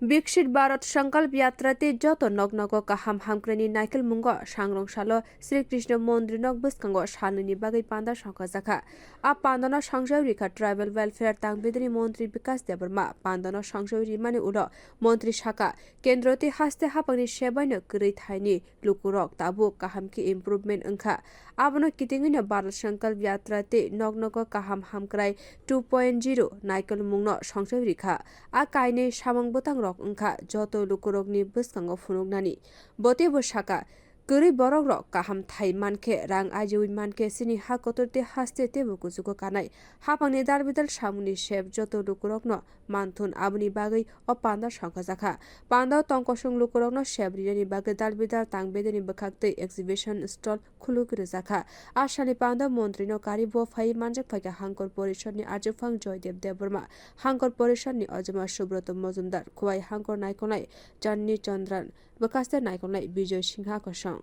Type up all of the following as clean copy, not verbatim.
Bikshit Bharat Sankalp Yatra te joto nognogo kaham hamkrani naikal mungo Sangrong salo sree krishna mandir nog bwskang salnwi bagwi panda songkha a panda no songsai rikha tribal welfare tang montri Bikash debbarma panda no songsai rimani ulo montri shaka kendro te haste hapangni sebai no krei thaini loku rok tabu kaham ki improvement angkha abono kitingino Bharat Sankalp Yatra te nognogo kaham hamkrai 2.0 naikal mungno songsai rikha a kaine samang botang rok angkha joto lukurokni bwskango phunuknani bote bwkhak kwrwi borok rok kaham thai mankhe rang ajui mankhe sini ha kotorte haste tebo kujugo kanai hapangni dal bidal samuni shep joto lukurokno manthun abuni bagwi o panda songkha panda tong kosong lukurokno shep rini bagwi dal bidal tang bedeni bwkhak tei exhibition stall khwlugwi rwkha asani panda montri no kari bo phai manjak phaika hangkor porishad ni arjufang joydev debbarma hangkor porishad ni ajuma subroto mojumdar khwai hangkor naikonai janni chandran bwkaste naikonai bijoy singha kosong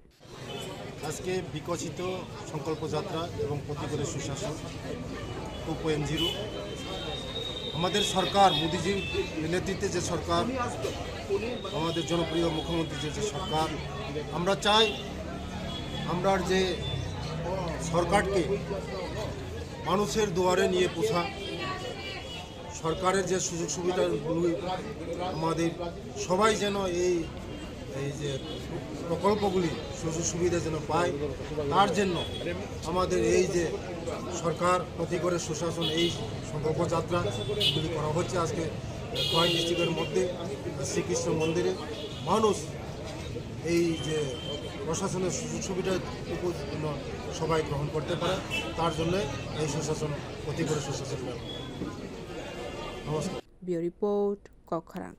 আজকে বিকশিত সংকল্প যাত্রা এবং প্রতিকূলে সুশাসন 2.0 আমাদের সরকার মোদিজির নেতৃত্বে যে সরকার আমাদের জনপ্রিয় মুখ্যমন্ত্রীর যে সরকার আমরা চাই আমরা যে সরকারকে মানুষের দুয়ারে নিয়ে পোষা সরকারের যে সুযোগ সুবিধাগুলো আমাদের সবাই যেন এই যে প্রকল্পগুলি সুযোগ সুবিধা যেন পায় তার জন্য আমাদের এই যে সরকার প্রতিকূলে সুশাসন এই সংকল্প যাত্রাগুলি করা হচ্ছে আজকে খোয়াই ডিস্ট্রিক্টের মধ্যে শ্রীকৃষ্ণ মন্দিরে মানুষ এই যে প্রশাসনের সুযোগ সুবিধাটুকু সবাই গ্রহণ করতে পারে তার জন্য এই সুশাসন প্রতিকূলে সুশাসন নমস্কার রিপোর্ট কখরাং।